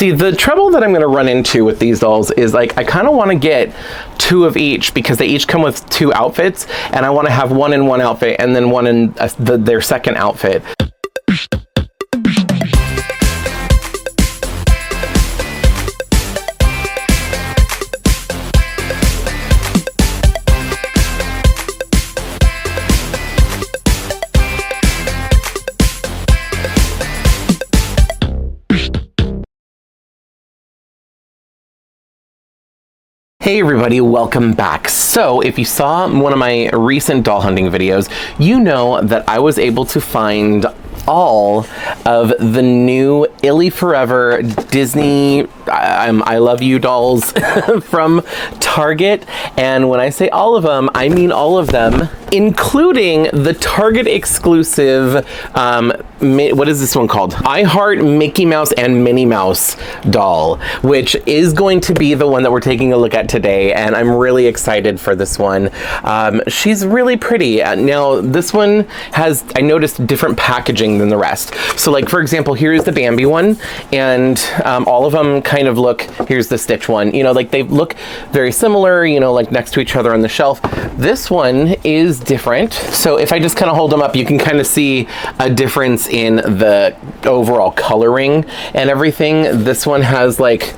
See, the trouble that I'm gonna run into with these dolls is like, I kind of want to get 2 of each because they each come with 2 outfits, and I want to have one in one outfit and then one in their second outfit. Hey everybody, welcome back. So if you saw one of my recent doll hunting videos, you know that I was able to find all of the new ILY Forever Disney I Love You dolls from Target. And when I say all of them, I mean all of them, including the Target exclusive, what is this one called? I Heart Mickey Mouse and Minnie Mouse doll, which is going to be the one that we're taking a look at today. And I'm really excited for this one. She's really pretty. Now, this one has, I noticed, different packaging than the rest. So like, for example, here's the Bambi one, and all of them kind of look, here's the Stitch one, you know, like they look very similar, you know, like next to each other on the shelf. This one is different. So if I just kind of hold them up, you can kind of see a difference in the overall coloring and everything. This one has like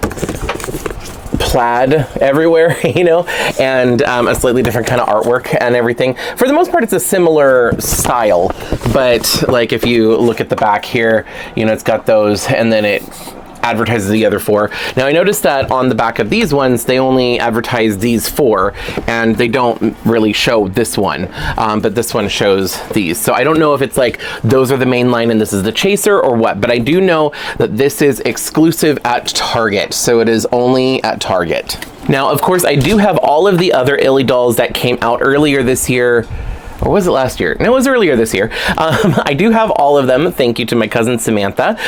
plaid everywhere, you know, and a slightly different kind of artwork and everything. For the most part, it's a similar style, but like if you look at the back here, you know, it's got those, and then it advertises the other 4. Now I noticed that on the back of these ones, they only advertise these 4, and they don't really show this one, but this one shows these. So I don't know if it's like those are the main line and this is the chaser or what, but I do know that this is exclusive at Target, so it is only at Target. Now, of course, I do have all of the other ILY dolls that came out earlier this year. Or was it last year? No, it was earlier this year. I do have all of them. Thank you to my cousin Samantha.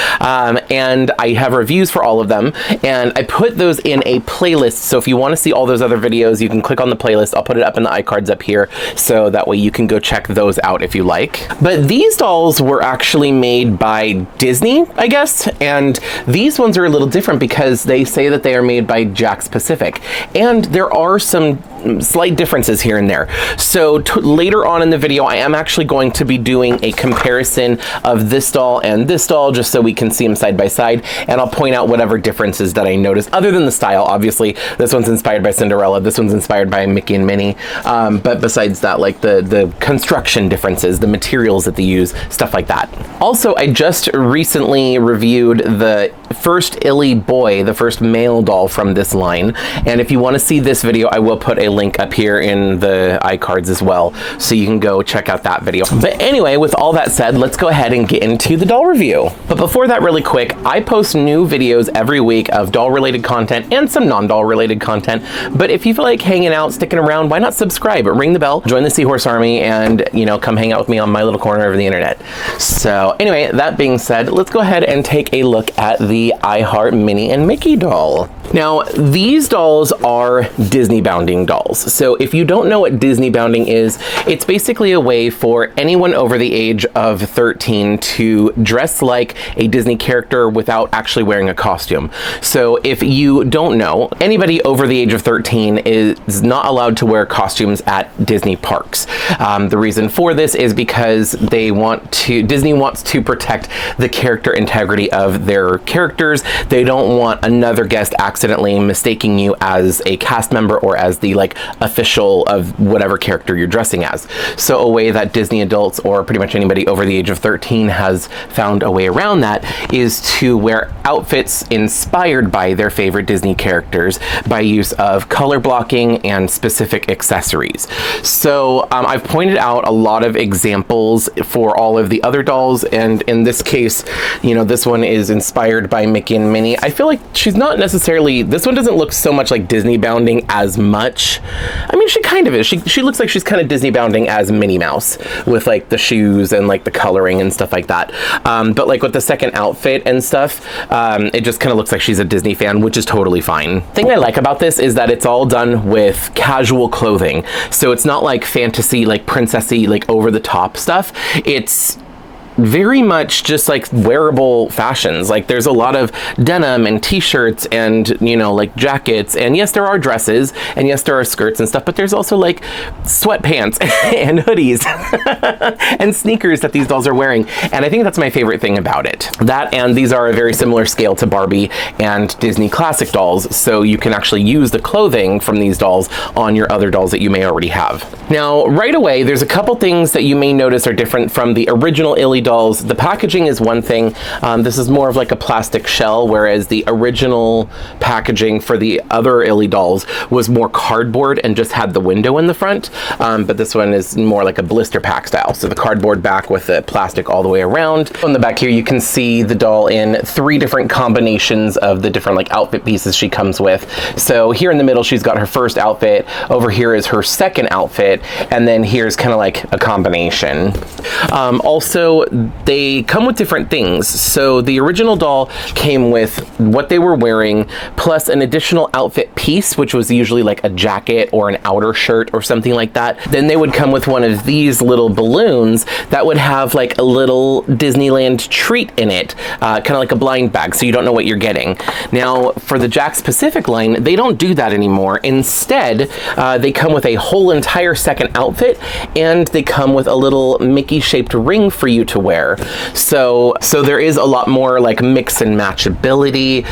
And I have reviews for all of them. And I put those in a playlist. So if you want to see all those other videos, you can click on the playlist. I'll put it up in the iCards up here. So that way you can go check those out if you like. But these dolls were actually made by Disney, I guess. And these ones are a little different because they say that they are made by Jakks Pacific. And there are some slight differences here and there. So later on in the video, I am actually going to be doing a comparison of this doll and this doll, just so we can see them side by side, and I'll point out whatever differences that I noticed, other than the style. Obviously, this one's inspired by Cinderella, this one's inspired by Mickey and Minnie, but besides that, like the construction differences, the materials that they use, stuff like that. Also, I just recently reviewed the first ILY boy, the first male doll from this line, and if you want to see this video, I will put a link up here in the iCards as well, so you can go check out that video. But anyway, with all that said, let's go ahead and get into the doll review. But before that, really quick, I post new videos every week of doll related content and some non-doll related content. But if you feel like hanging out, sticking around, why not subscribe, ring the bell, join the Seahorse Army, and, you know, come hang out with me on my little corner of the internet. So anyway, that being said, let's go ahead and take a look at the I Heart Minnie and Mickey doll. Now, these dolls are Disney bounding dolls. So if you don't know what Disney bounding is, it's basically a way for anyone over the age of 13 to dress like a Disney character without actually wearing a costume. So if you don't know, anybody over the age of 13 is not allowed to wear costumes at Disney parks. The reason for this is because Disney wants to protect the character integrity of their characters. They don't want another guest accidentally mistaking you as a cast member or as the like official of whatever character you're dressing as. So a way that Disney adults, or pretty much anybody over the age of 13, has found a way around that is to wear outfits inspired by their favorite Disney characters by use of color blocking and specific accessories. So I've pointed out a lot of examples for all of the other dolls, and in this case, you know, this one is inspired by Mickey and Minnie. I feel like she's not necessarily, this one doesn't look so much like Disney bounding as much. I mean, she kind of is. She looks like she's kind of Disney bounding as Minnie Mouse with like the shoes and like the coloring and stuff like that. But like with the second outfit and stuff, it just kind of looks like she's a Disney fan, which is totally fine. The thing I like about this is that it's all done with casual clothing. So it's not like fantasy, like princessy, like over the top stuff. It's very much just like wearable fashions. Like there's a lot of denim and t-shirts and, you know, like jackets, and yes, there are dresses, and yes, there are skirts and stuff, but there's also like sweatpants and hoodies and sneakers that these dolls are wearing. And I think that's my favorite thing about it. That, and these are a very similar scale to Barbie and Disney classic dolls, so you can actually use the clothing from these dolls on your other dolls that you may already have. Now, right away, there's a couple things that you may notice are different from the original ILY dolls. The packaging is one thing. This is more of like a plastic shell, whereas the original packaging for the other ILY dolls was more cardboard and just had the window in the front. But this one is more like a blister pack style. So the cardboard back with the plastic all the way around. On the back here, you can see the doll in 3 different combinations of the different like outfit pieces she comes with. So here in the middle, she's got her first outfit. Over here is her second outfit. And then here's kind of like a combination. Also, they come with different things. So the original doll came with what they were wearing, plus an additional outfit piece, which was usually like a jacket or an outer shirt or something like that. Then they would come with one of these little balloons that would have like a little Disneyland treat in it, kind of like a blind bag, so you don't know what you're getting. Now, for the Jakks Pacific line, they don't do that anymore. Instead, they come with a whole entire second outfit, and they come with a little Mickey-shaped ring for you to wear. So there is a lot more like mix and match ability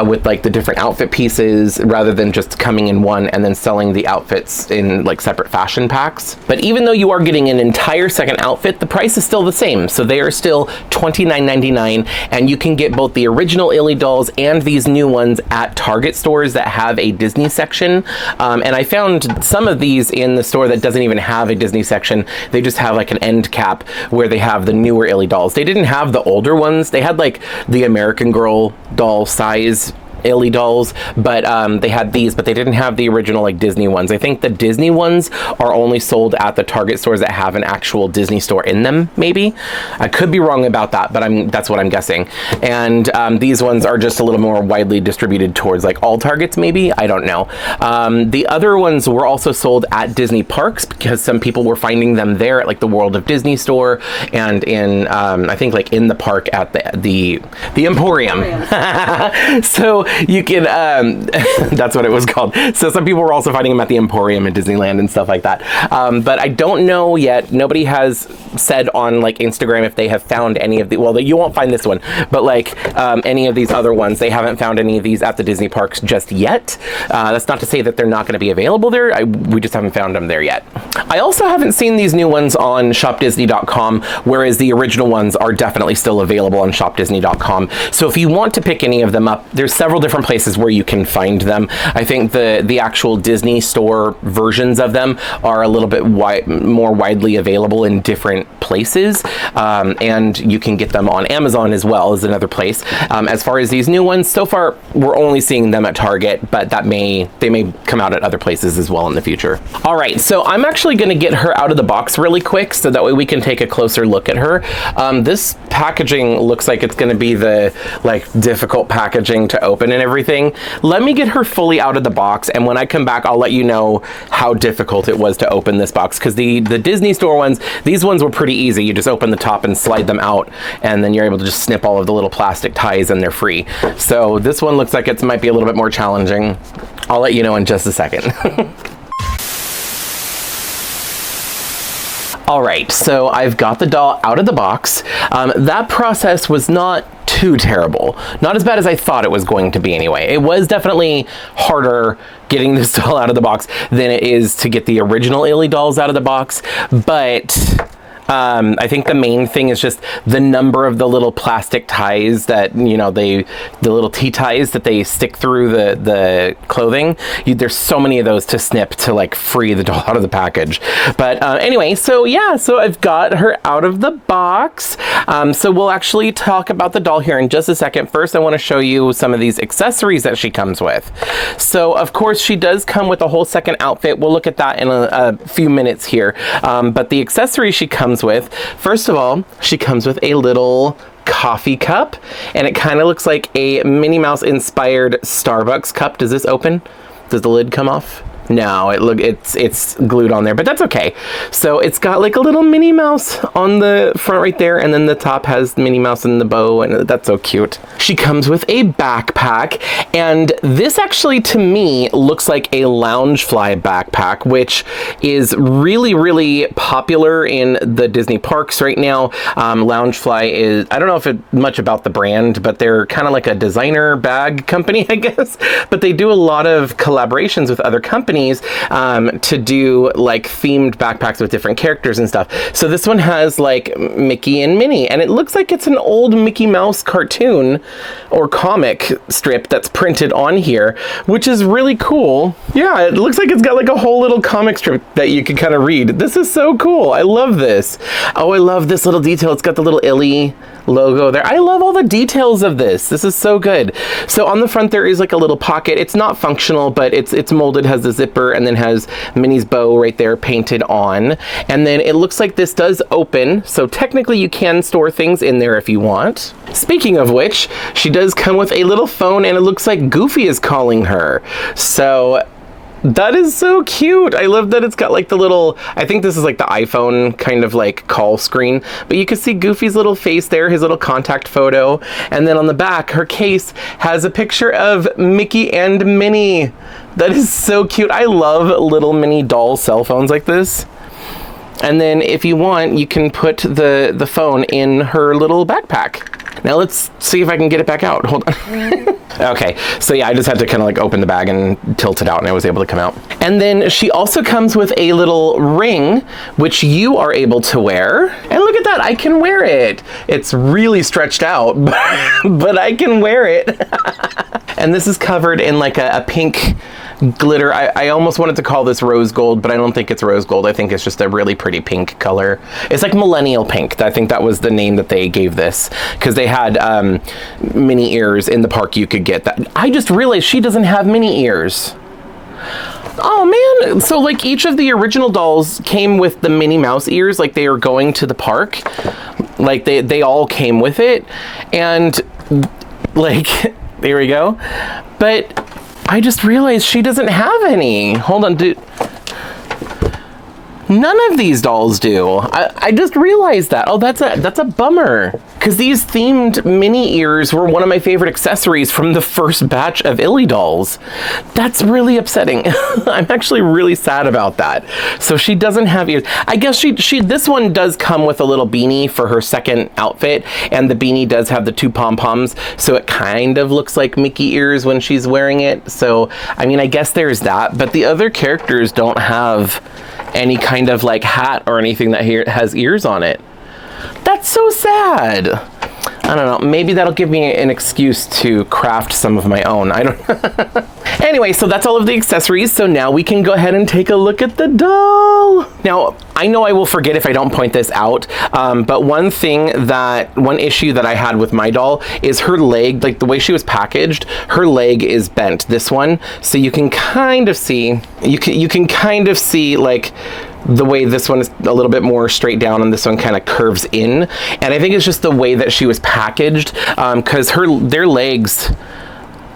with like the different outfit pieces, rather than just coming in one and then selling the outfits in like separate fashion packs. But even though you are getting an entire second outfit, the price is still the same. So they are still $29.99, and you can get both the original ILY dolls and these new ones at Target stores that have a Disney section. And I found some of these in the store that doesn't even have a Disney section. They just have like an end cap where they have the newer ILY dolls. They didn't have the older ones. They had like the American Girl doll size ILY dolls, but they had these, but they didn't have the original like Disney ones. I think the Disney ones are only sold at the Target stores that have an actual Disney store in them, maybe. I could be wrong about that, but that's what I'm guessing. And these ones are just a little more widely distributed towards like all Targets, maybe. I don't know. The other ones were also sold at Disney parks, because some people were finding them there at like the World of Disney store, and in I think like in the park at the Emporium. So you can, that's what it was called. So some people were also finding them at the Emporium at Disneyland and stuff like that. But I don't know yet. Nobody has said on like Instagram if they have found any of the, well, you won't find this one, but like any of these other ones, they haven't found any of these at the Disney parks just yet. That's not to say that they're not going to be available there. We just haven't found them there yet. I also haven't seen these new ones on shopdisney.com, whereas the original ones are definitely still available on shopdisney.com. So if you want to pick any of them up, there's several different places where you can find them. I think the actual Disney store versions of them are a little bit more widely available in different places, and you can get them on Amazon as well as another place. As far as these new ones, so far we're only seeing them at Target, but they may come out at other places as well in the future. All right, so I'm actually going to get her out of the box really quick, so that way we can take a closer look at her. This packaging looks like it's going to be the like difficult packaging to open and everything. Let me get her fully out of the box, and when I come back, I'll let you know how difficult it was to open this box, because the Disney store ones, these ones were pretty easy. You just open the top and slide them out, and then you're able to just snip all of the little plastic ties, and they're free. So this one looks like it might be a little bit more challenging. I'll let you know in just a second. All right, so I've got the doll out of the box. That process was not too terrible. Not as bad as I thought it was going to be anyway. It was definitely harder getting this doll out of the box than it is to get the original ILY dolls out of the box, but I think the main thing is just the number of the little plastic ties that, you know, the little T-ties that they stick through the clothing. There's so many of those to snip to like free the doll out of the package. But anyway, so yeah, so I've got her out of the box. So we'll actually talk about the doll here in just a second. First, I want to show you some of these accessories that she comes with. So of course she does come with a whole second outfit. We'll look at that in a few minutes here. But the accessories she comes with, first of all, she comes with a little coffee cup, and it kind of looks like a Minnie Mouse inspired Starbucks cup. Does this open? Does the lid come off? No, it's glued on there, but that's okay. So it's got like a little Minnie Mouse on the front right there, and then the top has Minnie Mouse and the bow, and that's so cute. She comes with a backpack, and this actually to me looks like a Loungefly backpack, which is really, really popular in the Disney parks right now. Loungefly is, I don't know if it's much about the brand, but they're kind of like a designer bag company, I guess, but they do a lot of collaborations with other companies to do like themed backpacks with different characters and stuff. So this one has like Mickey and Minnie, and it looks like it's an old Mickey Mouse cartoon or comic strip that's printed on here, which is really cool. Yeah, it looks like it's got like a whole little comic strip that you can kind of read. This is so cool. I love this. Oh, I love this little detail. It's got the little ILY logo there. I love all the details of this. This is so good. So on the front there is like a little pocket. It's not functional, but it's molded, has the zipper, and then has Minnie's bow right there painted on. And then it looks like this does open, so technically you can store things in there if you want. Speaking of which, she does come with a little phone, and it looks like Goofy is calling her. So that is so cute. I love that it's got like the little, I think this is like the iPhone kind of like call screen, but you can see Goofy's little face there, his little contact photo. And then on the back, her case has a picture of Mickey and Minnie. That is so cute. I love little mini doll cell phones like this. And then if you want, you can put the phone in her little backpack. Now let's see if I can get it back out. Hold on. Okay, so yeah, I just had to kind of like open the bag and tilt it out, and I was able to come out. And then she also comes with a little ring, which you are able to wear. And look at that, I can wear it. It's really stretched out, but I can wear it. And this is covered in like a pink glitter. I almost wanted to call this rose gold, but I don't think it's rose gold. I think it's just a really pretty pink color. It's like millennial pink. I think that was the name that they gave this, because they had mini ears in the park you could get. That I just realized she doesn't have mini ears. Oh man, so like each of the original dolls came with the Minnie Mouse ears, like they were going to the park. Like they all came with it, and like there we go. But I just realized she doesn't have any. Hold on, dude. None of these dolls do. I just realized that. Oh, that's a bummer. Because these themed mini ears were one of my favorite accessories from the first batch of ILY dolls. That's really upsetting. I'm actually really sad about that. So she doesn't have ears. I guess this one does come with a little beanie for her second outfit, and the beanie does have the two pom-poms, so it kind of looks like Mickey ears when she's wearing it. So, I mean, I guess there's that, but the other characters don't have any kind of like hat or anything that has ears on it. That's so sad. I don't know, maybe that'll give me an excuse to craft some of my own. I don't Anyway, so that's all of the accessories. So now we can go ahead and take a look at the doll. Now, I know I will forget if I don't point this out, but one issue that I had with my doll is her leg, like the way she was packaged, her leg is bent, this one. So you can kind of see, you can kind of see like the way this one is a little bit more straight down and this one kind of curves in. And I think it's just the way that she was packaged, because their legs,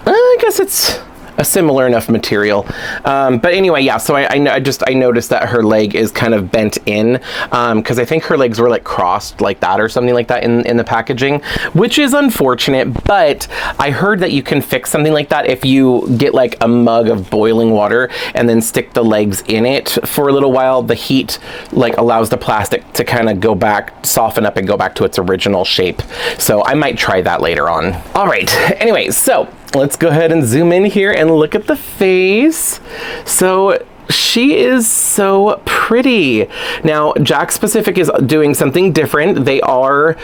I guess it's a similar enough material. But anyway, yeah, so I noticed that her leg is kind of bent in, because I think her legs were like crossed like that or something like that in the packaging, which is unfortunate. But I heard that you can fix something like that if you get like a mug of boiling water and then stick the legs in it for a little while. The heat like allows the plastic to kind of go back, soften up and go back to its original shape. So I might try that later on. All right, anyway, so let's go ahead and zoom in here and look at the face. So she is so pretty. Now, Jakks Pacific is doing something different. They are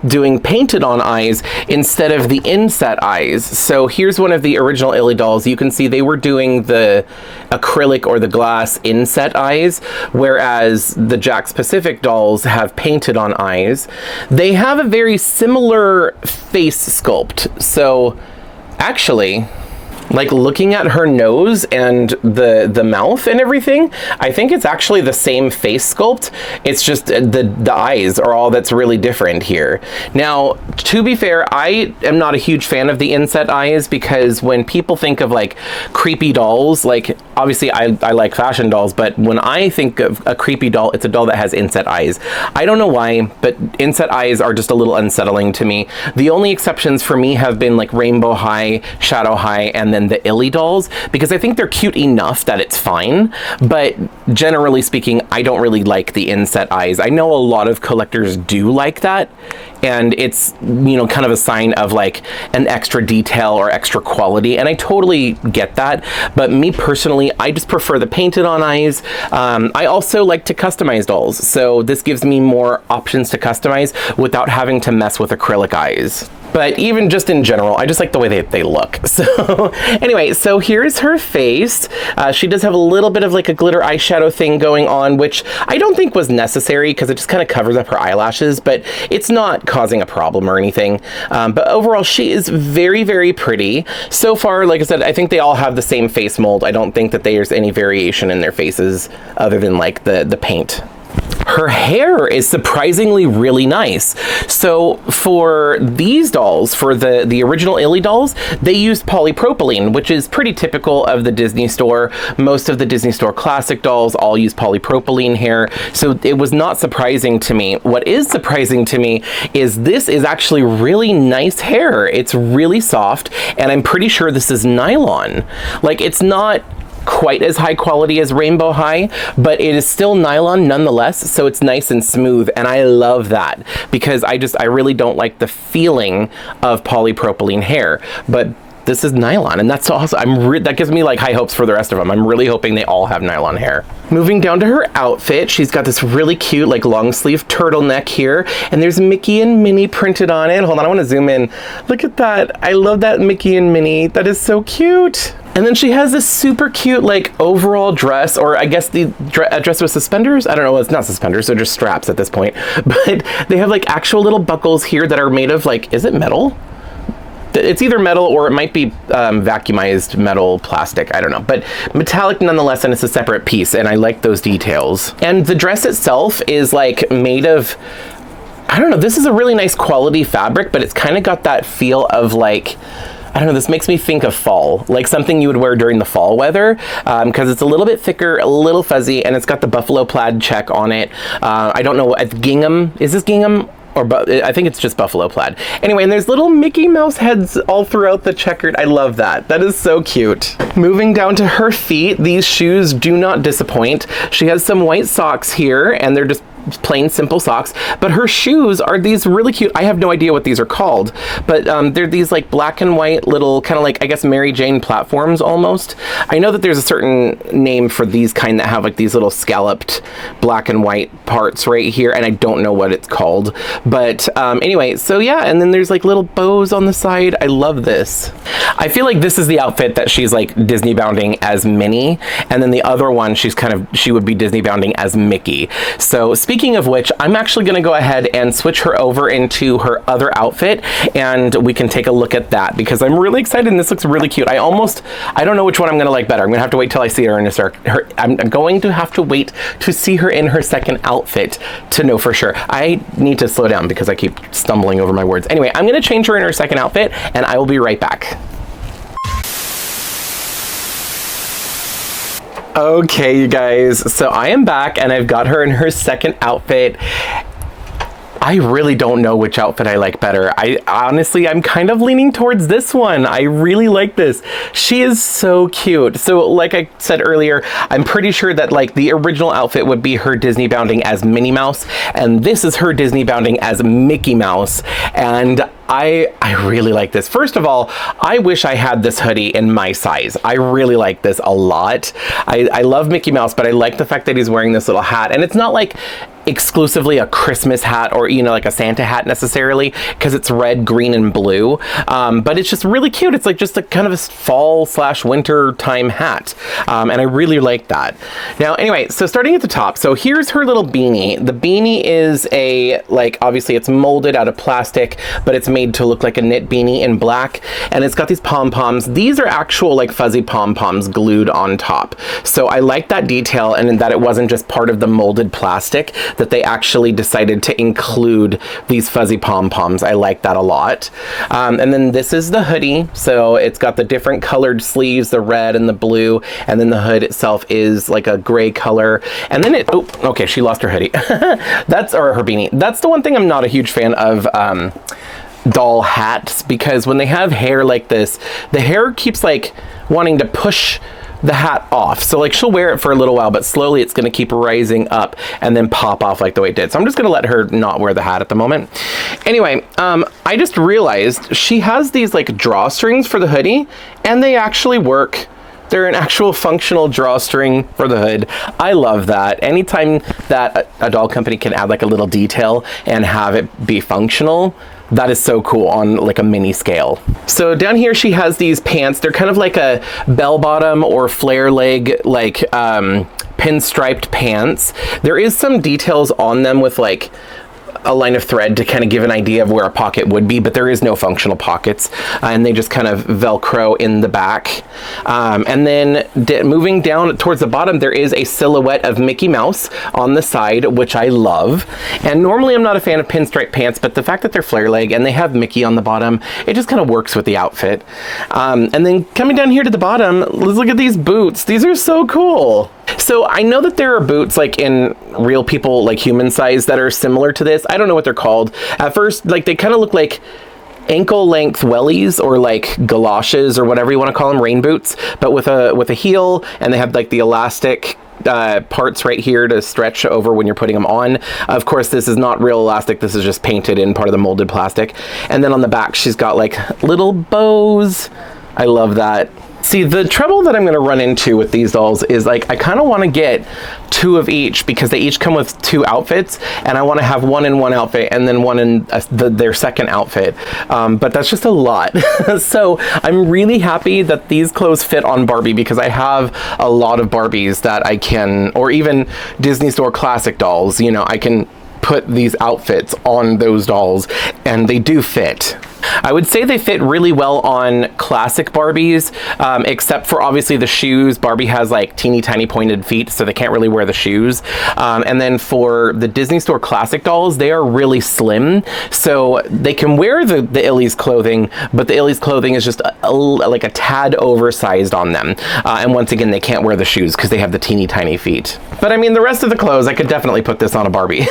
doing painted on eyes instead of the inset eyes. So here's one of the original ILY dolls. You can see they were doing the acrylic or the glass inset eyes, whereas the Jakks Pacific dolls have painted on eyes. They have a very similar face sculpt. So actually, Like looking at her nose and the mouth and everything, I think it's actually the same face sculpt. It's just the eyes are all that's really different here. Now, to be fair, I am not a huge fan of the inset eyes because when people think of like creepy dolls, like obviously I like fashion dolls, but when I think of a creepy doll, it's a doll that has inset eyes. I don't know why, but inset eyes are just a little unsettling to me. The only exceptions for me have been like Rainbow High, Shadow High, and then the ILY dolls, because I think they're cute enough that it's fine, but generally speaking, I don't really like the inset eyes. I know a lot of collectors do like that, and it's, you know, kind of a sign of like an extra detail or extra quality, and I totally get that, but me personally, I just prefer the painted on eyes. I also like to customize dolls, so this gives me more options to customize without having to mess with acrylic eyes. But even just in general, I just like the way they look. So anyway, so here's her face. She does have a little bit of like a glitter eyeshadow thing going on, which I don't think was necessary because it just kind of covers up her eyelashes, but it's not causing a problem or anything. But overall, she is very, very pretty. So far, like I said, I think they all have the same face mold. I don't think that there's any variation in their faces other than like the paint. Her hair is surprisingly really nice. So for these dolls, for the original ILY dolls, they used polypropylene, which is pretty typical of the Disney Store. Most of the Disney Store classic dolls all use polypropylene hair, so it was not surprising to me. What is surprising to me is this is actually really nice hair. It's really soft, and I'm pretty sure this is nylon. Like, it's not quite as high quality as Rainbow High, but it is still nylon nonetheless, so it's nice and smooth, and I love that because I really don't like the feeling of polypropylene hair, but this is nylon, and that's awesome. That gives me like high hopes for the rest of them. I'm really hoping they all have nylon hair. Moving down to her outfit, she's got this really cute like long sleeve turtleneck here, and there's Mickey and Minnie printed on it. Hold on, I want to zoom in. Look at that. I love that Mickey and Minnie. That is so cute. And then she has this super cute like overall dress, or I guess the dress with suspenders. I don't know, it's not suspenders, so just straps at this point. But they have like actual little buckles here that are made of like, is it metal? It's either metal or it might be vacuumized metal plastic, I don't know, but metallic nonetheless, and it's a separate piece, and I like those details. And the dress itself is like made of, I don't know, this is a really nice quality fabric, but it's kind of got that feel of like, I don't know, this makes me think of fall, like something you would wear during the fall weather, because it's a little bit thicker, a little fuzzy, and it's got the buffalo plaid check on it. I don't know what, gingham, is this gingham? Or I think it's just buffalo plaid. Anyway, and there's little Mickey Mouse heads all throughout the checkered. I love that. That is so cute. Moving down to her feet, these shoes do not disappoint. She has some white socks here, and they're just plain simple socks, but her shoes are these really cute, I have no idea what these are called, but they're these like black and white little kind of like, I guess, Mary Jane platforms almost. I know that there's a certain name for these kind that have like these little scalloped black and white parts right here, and I don't know what it's called, but anyway, so yeah, and then there's like little bows on the side. I love this. I feel like this is the outfit that she's like Disney bounding as Minnie, and then the other one she would be Disney bounding as Mickey. So speaking of which, I'm actually going to go ahead and switch her over into her other outfit, and we can take a look at that because I'm really excited and this looks really cute. I don't know which one I'm going to like better. I'm going to have to wait till I see her in I'm going to have to wait to see her in her second outfit to know for sure. I need to slow down because I keep stumbling over my words. Anyway, I'm going to change her in her second outfit, and I will be right back. Okay, you guys, so I am back and I've got her in her second outfit. I really don't know which outfit I like better. Honestly, I'm kind of leaning towards this one. I really like this. She is so cute. So like I said earlier, I'm pretty sure that like the original outfit would be her Disney bounding as Minnie Mouse, and this is her Disney bounding as Mickey Mouse. And I really like this. First of all, I wish I had this hoodie in my size. I really like this a lot. I love Mickey Mouse, but I like the fact that he's wearing this little hat. And it's not like exclusively a Christmas hat or, you know, like a Santa hat necessarily, because it's red, green, and blue. But it's just really cute. It's like just a kind of a fall / winter time hat. And I really like that. Now, anyway, so starting at the top, so here's her little beanie. The beanie is like, obviously it's molded out of plastic, but it's made to look like a knit beanie in black. And it's got these pom-poms. These are actual like fuzzy pom-poms glued on top. So I like that detail, and that it wasn't just part of the molded plastic, that they actually decided to include these fuzzy pom-poms. I like that a lot. And then this is the hoodie. So it's got the different colored sleeves, the red and the blue, and then the hood itself is like a gray color. And then oh, okay, she lost her hoodie. Or her beanie. That's the one thing I'm not a huge fan of doll hats, because when they have hair like this, the hair keeps like wanting to push the hat off. So like she'll wear it for a little while, but slowly it's going to keep rising up and then pop off like the way it did. So I'm just going to let her not wear the hat at the moment. Anyway, I just realized she has these like drawstrings for the hoodie, and they actually work. They're an actual functional drawstring for the hood. I love that. Anytime that a doll company can add like a little detail and have it be functional, that is so cool on like a mini scale. So down here she has these pants. They're kind of like a bell bottom or flare leg, like pinstriped pants. There is some details on them with like a line of thread to kind of give an idea of where a pocket would be, but there is no functional pockets, and they just kind of Velcro in the back. And then moving down towards the bottom, there is a silhouette of Mickey Mouse on the side, which I love. And normally I'm not a fan of pinstripe pants, but the fact that they're flare leg and they have Mickey on the bottom, it just kind of works with the outfit. And then coming down here to the bottom, let's look at these boots. These are so cool. So I know that there are boots like in real people, like human size, that are similar to this. I don't know what they're called. At first, like they kind of look like ankle length wellies or like galoshes or whatever you want to call them, rain boots, but with a heel, and they have like the elastic parts right here to stretch over when you're putting them on. Of course, this is not real elastic. This is just painted in part of the molded plastic. And then on the back, she's got like little bows. I love that. See, the trouble that I'm going to run into with these dolls is like I kind of want to get 2 of each, because they each come with 2 outfits, and I want to have one in one outfit and then one in their second outfit. But that's just a lot. So I'm really happy that these clothes fit on Barbie, because I have a lot of Barbies that I can, or even Disney Store classic dolls, you know, I can put these outfits on those dolls and they do fit. I would say they fit really well on classic Barbies, except for obviously the shoes. Barbie has like teeny tiny pointed feet, so they can't really wear the shoes. And then for the Disney Store classic dolls, they are really slim, so they can wear the Illy's clothing, but the Illy's clothing is just like a tad oversized on them. And once again, they can't wear the shoes because they have the teeny tiny feet. But I mean, the rest of the clothes, I could definitely put this on a Barbie.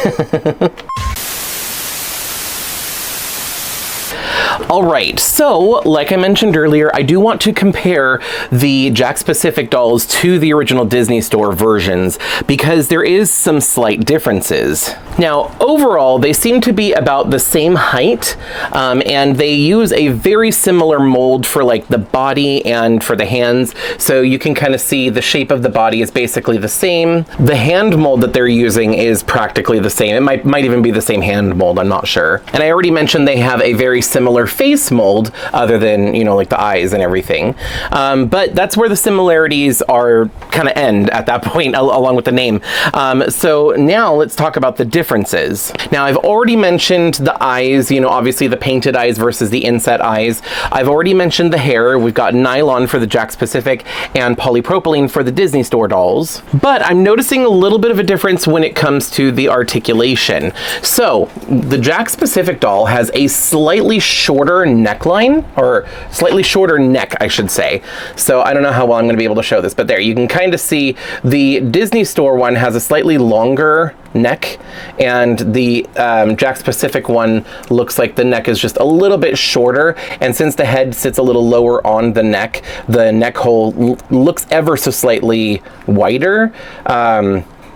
All right, so like I mentioned earlier, I do want to compare the Jakks Pacific dolls to the original Disney Store versions, because there is some slight differences. Now, overall, they seem to be about the same height, and they use a very similar mold for like the body and for the hands, so you can kind of see the shape of the body is basically the same. The hand mold that they're using is practically the same. It might even be the same hand mold, I'm not sure. And I already mentioned they have a very similar face mold, other than, you know, like the eyes and everything. But that's where the similarities are kind of end at that point, along with the name. So now let's talk about the differences. Now, I've already mentioned the eyes, you know, obviously the painted eyes versus the inset eyes. I've already mentioned the hair. We've got nylon for the Jakks Pacific and polypropylene for the Disney Store dolls. But I'm noticing a little bit of a difference when it comes to the articulation. So the Jakks Pacific doll has a slightly shorter neckline, or slightly shorter neck, I should say. So I don't know how well I'm going to be able to show this, but there you can kind of see the Disney Store one has a slightly longer neck, and the Jakks Pacific one looks like the neck is just a little bit shorter, and since the head sits a little lower on the neck hole looks ever so slightly wider.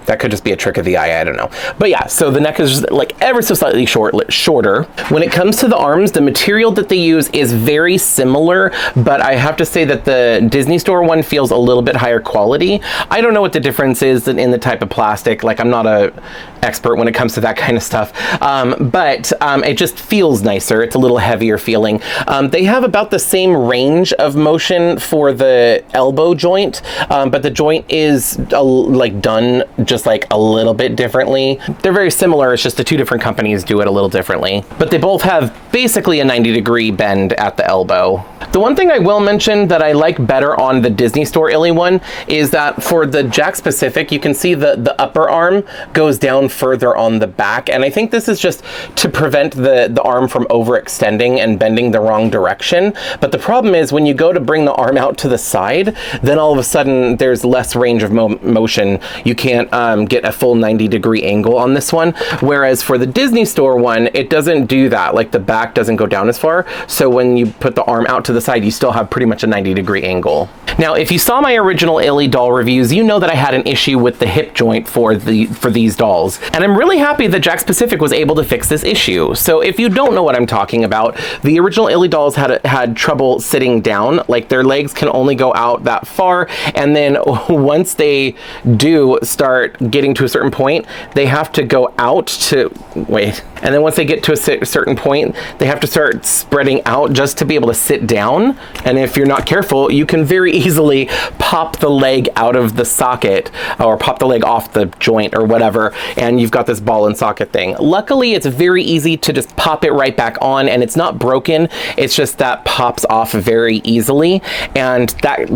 That could just be a trick of the eye, I don't know. But yeah, so the neck is like ever so slightly shorter. When it comes to the arms, the material that they use is very similar, but I have to say that the Disney Store one feels a little bit higher quality. I don't know what the difference is in the type of plastic. Like, I'm not a expert when it comes to that kind of stuff, but it just feels nicer. It's a little heavier feeling. They have about the same range of motion for the elbow joint, but the joint is like done just like a little bit differently. They're very similar, it's just the two different companies do it a little differently. But they both have basically a 90-degree bend at the elbow. The one thing I will mention that I like better on the Disney Store ILY one is that for the Jakks Pacific, you can see the upper arm goes down further on the back, and I think this is just to prevent the arm from overextending and bending the wrong direction. But the problem is when you go to bring the arm out to the side, then all of a sudden there's less range of motion. You can't get a full 90-degree angle on this one, whereas for the Disney Store one, it doesn't do that. Like, the back doesn't go down as far, so when you put the arm out to the side, you still have pretty much a 90-degree angle. Now, if you saw my original ILY doll reviews, you know that I had an issue with the hip joint for these dolls, and I'm really happy that Jakks Pacific was able to fix this issue. So if you don't know what I'm talking about, the original ILY dolls had trouble sitting down. Like, their legs can only go out that far, and then once they do start getting to a certain point, they have to go out to wait, and then once they get to a certain point, they have to start spreading out just to be able to sit down. And if you're not careful, you can very easily pop the leg out of the socket, or pop the leg off the joint or whatever, and you've got this ball and socket thing. Luckily, it's very easy to just pop it right back on, and it's not broken. It's just that pops off very easily, and that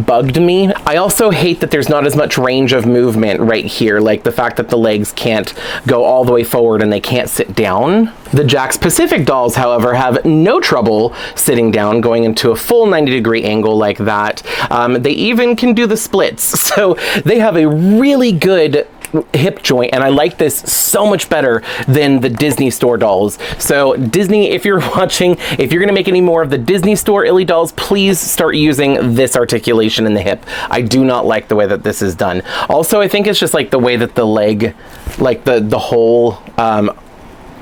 bugged me. I also hate that there's not as much range of movement right here, like the fact that the legs can't go all the way forward and they can't sit down. The Jakks Pacific dolls, however, have no trouble sitting down, going into a full 90-degree angle like that. They even can do the splits, so they have a really good hip joint, and I like this so much better than the Disney Store dolls. So Disney, if you're watching, if you're gonna make any more of the Disney Store ILY dolls, please start using this articulation in the hip. I do not like the way that this is done. Also, I think it's just like the way that the leg, like the whole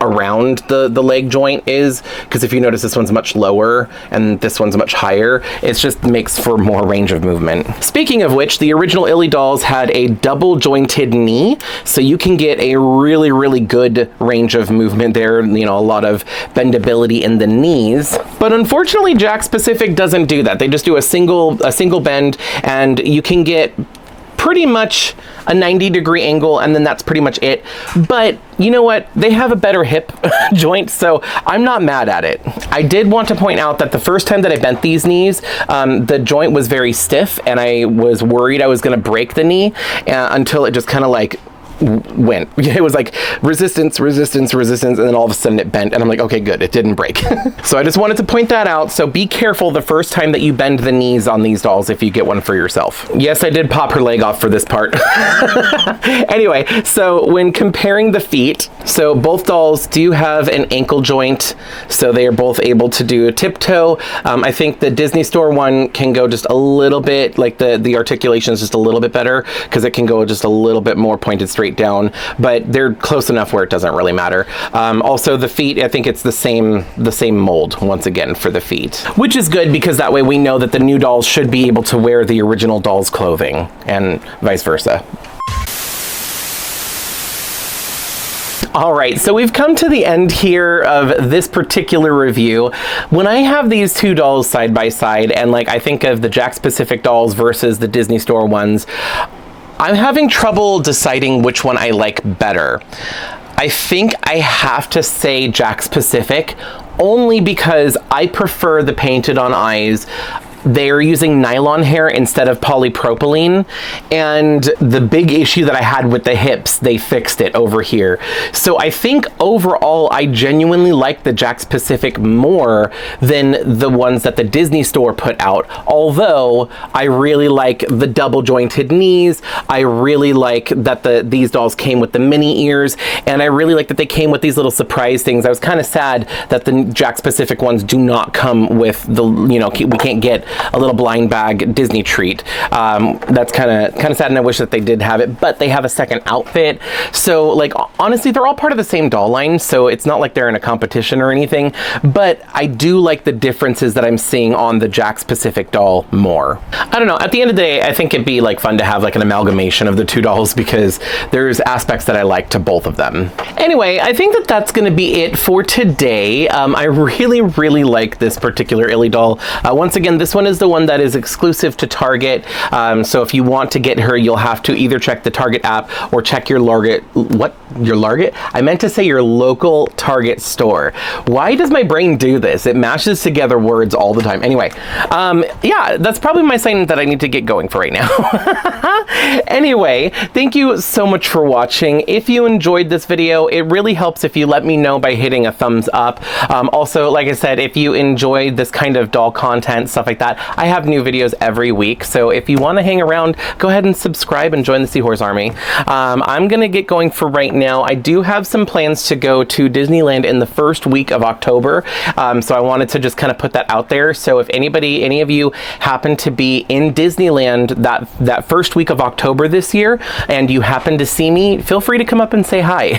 around the leg joint is, because if you notice, this one's much lower and this one's much higher. It just makes for more range of movement. Speaking of which, the original ILY dolls had a double jointed knee, so you can get a really good range of movement there, you know, a lot of bendability in the knees. But unfortunately, Jakks Pacific doesn't do that. They just do a single bend, and you can get pretty much a 90-degree angle, and then that's pretty much it. But you know what? They have a better hip joint, so I'm not mad at it. I did want to point out that the first time that I bent these knees, the joint was very stiff, and I was worried I was going to break the knee until it just kind of like went. It was like resistance, resistance, resistance, and then all of a sudden it bent, and I'm like, okay, good, it didn't break. So I just wanted to point that out. So be careful the first time that you bend the knees on these dolls if you get one for yourself. Yes, I did pop her leg off for this part. Anyway, so when comparing the feet, so both dolls do have an ankle joint, so they are both able to do a tiptoe. I think the Disney Store one can go just a little bit, like the articulation is just a little bit better, because it can go just a little bit more pointed straight down, but they're close enough where it doesn't really matter. Also, the feet, I think it's the same mold once again for the feet, which is good, because that way we know that the new dolls should be able to wear the original dolls' clothing, and vice versa. All right, so we've come to the end here of this particular review. When I have these two dolls side by side, and like I think of the Jakks Pacific dolls versus the Disney Store ones, I'm having trouble deciding which one I like better. I think I have to say Jakks Pacific, only because I prefer the painted on eyes. They're using nylon hair instead of polypropylene, and the big issue that I had with the hips, they fixed it over here. So I think overall I genuinely like the Jakks Pacific more than the ones that the Disney Store put out, although I really like the double jointed knees. I really like that these dolls came with the Minnie ears, and I really like that they came with these little surprise things. I was kind of sad that the Jakks Pacific ones do not come with the, you know, we can't get a little blind bag Disney treat. That's kind of sad, and I wish that they did have it, but they have a second outfit. So like, honestly, they're all part of the same doll line, so it's not like they're in a competition or anything, but I do like the differences that I'm seeing on the Jakks Pacific doll more. I don't know, at the end of the day, I think it'd be like fun to have like an amalgamation of the two dolls because there's aspects that I like to both of them. Anyway, I think that that's going to be it for today. I really like this particular ILY doll. Once again, this one is the one that is exclusive to Target. So if you want to get her, you'll have to either check the Target app or check your I meant to say your local Target store. Why does my brain do this? It mashes together words all the time. Anyway, yeah, that's probably my sign that I need to get going for right now. Anyway, thank you so much for watching. If you enjoyed this video, it really helps if you let me know by hitting a thumbs up. Also, like I said, if you enjoyed this kind of doll content, stuff like that, I have new videos every week. So if you want to hang around, go ahead and subscribe and join the Seahorse Army. I'm going to get going for right now. I do have some plans to go to Disneyland in the first week of October. So I wanted to just kind of put that out there. So if any of you happen to be in Disneyland that first week of October this year, and you happen to see me, feel free to come up and say hi.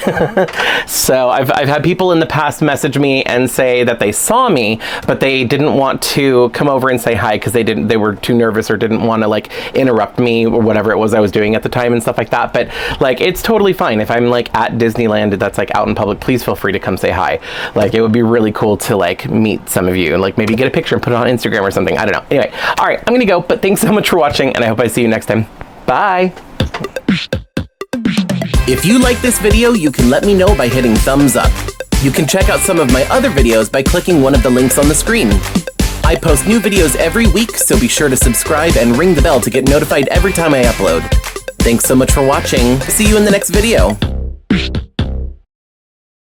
So I've had people in the past message me and say that they saw me, but they didn't want to come over and say hi because they were too nervous or didn't want to like interrupt me or whatever it was I was doing at the time and stuff like that. But like, it's totally fine if I'm like at Disneyland that's like out in public. Please feel free to come say hi. Like, it would be really cool to like meet some of you and like maybe get a picture and put it on Instagram or something. I don't know. Anyway, all right, I'm gonna go, but thanks so much for watching, and I hope I see you next time. Bye. If you like this video, you can let me know by hitting thumbs up. You can check out some of my other videos by clicking one of the links on the screen. I post new videos every week, so be sure to subscribe and ring the bell to get notified every time I upload. Thanks so much for watching. See you in the next video.